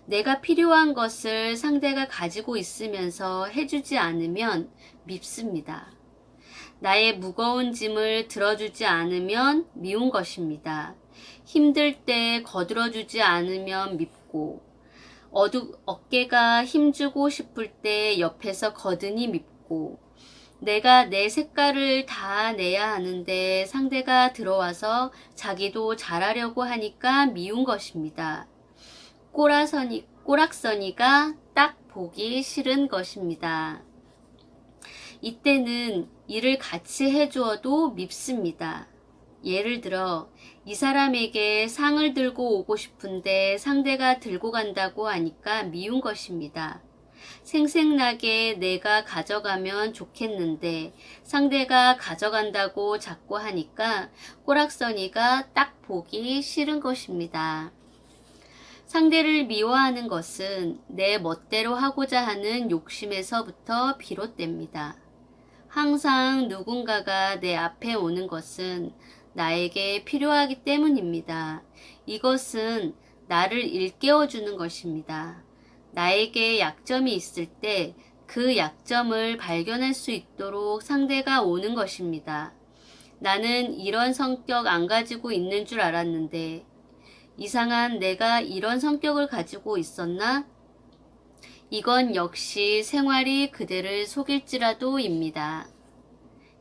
내가 필요한 것을 상대가 가지고 있으면서 해주지 않으면 밉습니다. 나의 무거운 짐을 들어주지 않으면 미운 것입니다. 힘들 때 거들어주지 않으면 밉고, 어깨가 힘주고 싶을 때 옆에서 거드니 밉고, 내가 내 색깔을 다 내야 하는데 상대가 들어와서 자기도 잘하려고 하니까 미운 것입니다. 꼬락서니가 딱 보기 싫은 것입니다. 이때는 일을 같이 해주어도 밉습니다. 예를 들어 이 사람에게 상을 들고 오고 싶은데 상대가 들고 간다고 하니까 미운 것입니다. 생색나게 내가 가져가면 좋겠는데 상대가 가져간다고 자꾸 하니까 꼬락서니가 딱 보기 싫은 것입니다. 상대를 미워하는 것은 내 멋대로 하고자 하는 욕심에서부터 비롯됩니다. 항상 누군가가 내 앞에 오는 것은 나에게 필요하기 때문입니다. 이것은 나를 일깨워주는 것입니다. 나에게 약점이 있을 때 그 약점을 발견할 수 있도록 상대가 오는 것입니다. 나는 이런 성격 안 가지고 있는 줄 알았는데 이상한 내가 이런 성격을 가지고 있었나? 이건 역시 생활이 그대를 속일지라도입니다.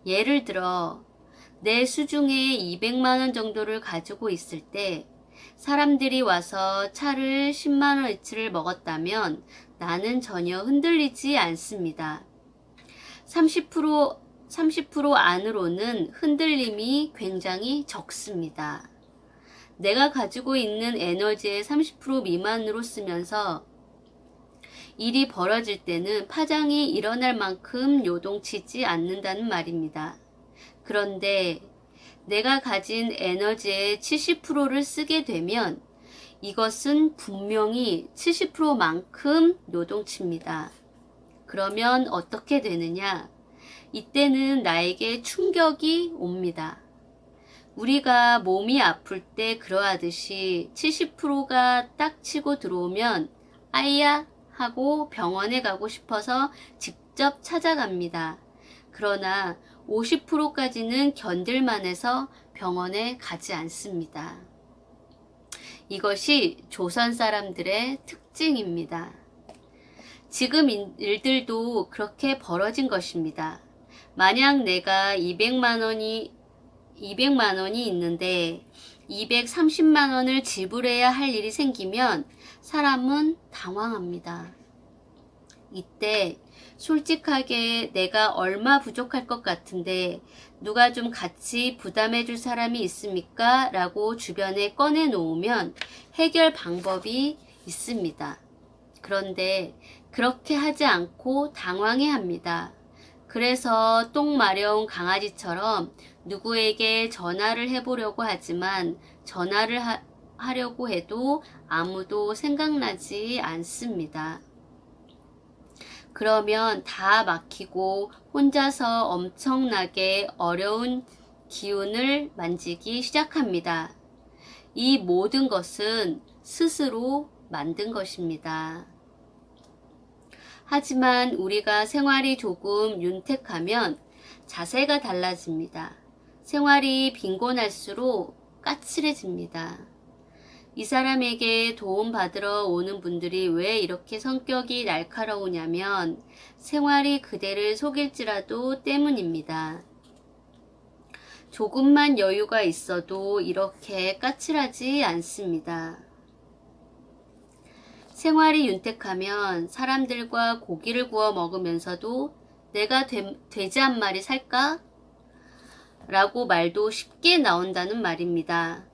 예를 들어 내 수중에 200만 원 정도를 가지고 있을 때 사람들이 와서 차를 10만 원어치를 먹었다면 나는 전혀 흔들리지 않습니다. 30% 안으로는 흔들림이 굉장히 적습니다. 내가 가지고 있는 에너지의 30% 미만으로 쓰면서 일이 벌어질 때는 파장이 일어날 만큼 요동치지 않는다는 말입니다. 그런데 내가 가진 에너지의 70%를 쓰게 되면 이것은 분명히 70%만큼 요동칩니다. 그러면 어떻게 되느냐? 이때는 나에게 충격이 옵니다. 우리가 몸이 아플 때 그러하듯이 70%가 딱 치고 들어오면 아이야 하고 병원에 가고 싶어서 직접 찾아갑니다. 그러나 50%까지는 견딜만해서 병원에 가지 않습니다. 이것이 조선 사람들의 특징입니다. 지금 일들도 그렇게 벌어진 것입니다. 만약 내가 200만 원이 있는데 230만 원을 지불해야 할 일이 생기면 사람은 당황합니다. 이때 솔직하게 내가 얼마 부족할 것 같은데 누가 좀 같이 부담해 줄 사람이 있습니까? 라고 주변에 꺼내 놓으면 해결 방법이 있습니다. 그런데 그렇게 하지 않고 당황해 합니다. 그래서 똥 마려운 강아지처럼 누구에게 전화를 해보려고 하지만 전화를 하려고 해도 아무도 생각나지 않습니다. 그러면 다 막히고 혼자서 엄청나게 어려운 기운을 만지기 시작합니다. 이 모든 것은 스스로 만든 것입니다. 하지만 우리가 생활이 조금 윤택하면 자세가 달라집니다. 생활이 빈곤할수록 까칠해집니다. 이 사람에게 도움받으러 오는 분들이 왜 이렇게 성격이 날카로우냐면 생활이 그대를 속일지라도 때문입니다. 조금만 여유가 있어도 이렇게 까칠하지 않습니다. 생활이 윤택하면 사람들과 고기를 구워 먹으면서도 내가 돼지 한 마리 살까? 라고 말도 쉽게 나온다는 말입니다.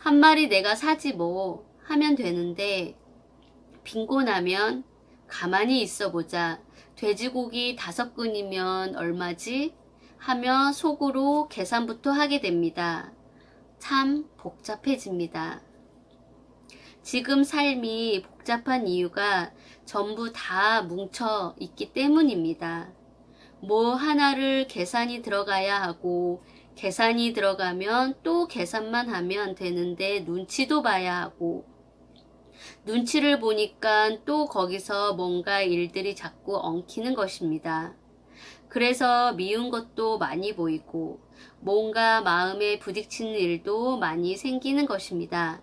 한 마리 내가 사지 뭐 하면 되는데 빈곤하면 가만히 있어 보자. 돼지고기 5근이면 얼마지? 하며 속으로 계산부터 하게 됩니다. 참 복잡해집니다. 지금 삶이 복잡한 이유가 전부 다 뭉쳐 있기 때문입니다. 뭐 하나를 계산이 들어가야 하고 계산이 들어가면 또 계산만 하면 되는데 눈치도 봐야 하고 눈치를 보니까 또 거기서 뭔가 일들이 자꾸 엉키는 것입니다. 그래서 미운 것도 많이 보이고 뭔가 마음에 부딪히는 일도 많이 생기는 것입니다.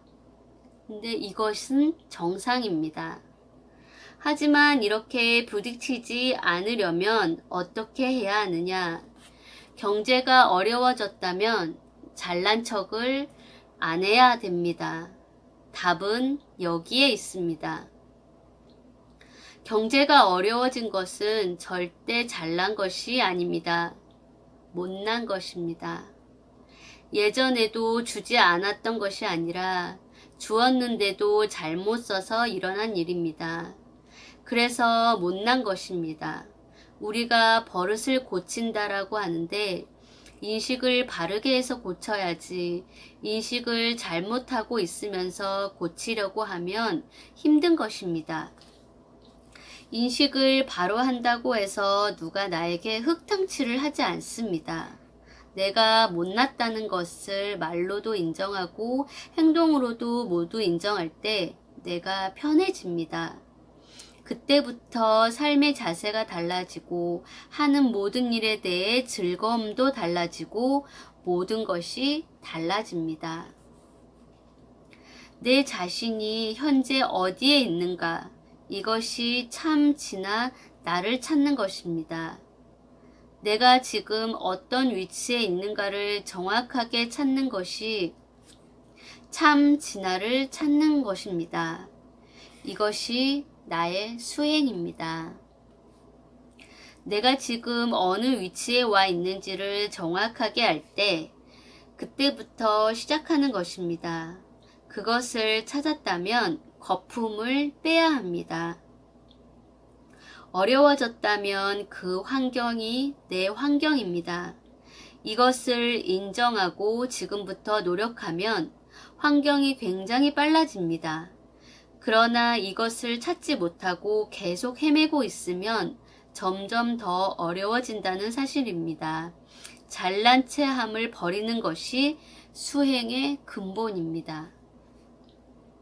근데 이것은 정상입니다. 하지만 이렇게 부딪히지 않으려면 어떻게 해야 하느냐? 경제가 어려워졌다면 잘난 척을 안 해야 됩니다. 답은 여기에 있습니다. 경제가 어려워진 것은 절대 잘난 것이 아닙니다. 못난 것입니다. 예전에도 주지 않았던 것이 아니라 주었는데도 잘못 써서 일어난 일입니다. 그래서 못난 것입니다. 우리가 버릇을 고친다라고 하는데 인식을 바르게 해서 고쳐야지 인식을 잘못하고 있으면서 고치려고 하면 힘든 것입니다. 인식을 바로 한다고 해서 누가 나에게 흙탕치를 하지 않습니다. 내가 못났다는 것을 말로도 인정하고 행동으로도 모두 인정할 때 내가 편해집니다. 그때부터 삶의 자세가 달라지고 하는 모든 일에 대해 즐거움도 달라지고 모든 것이 달라집니다. 내 자신이 현재 어디에 있는가? 이것이 참 지나 나를 찾는 것입니다. 내가 지금 어떤 위치에 있는가를 정확하게 찾는 것이 참 진화를 찾는 것입니다. 이것이 나의 수행입니다. 내가 지금 어느 위치에 와 있는지를 정확하게 알 때 그때부터 시작하는 것입니다. 그것을 찾았다면 거품을 빼야 합니다. 어려워졌다면 그 환경이 내 환경입니다. 이것을 인정하고 지금부터 노력하면 환경이 굉장히 빨라집니다. 그러나 이것을 찾지 못하고 계속 헤매고 있으면 점점 더 어려워진다는 사실입니다. 잘난 체함을 버리는 것이 수행의 근본입니다.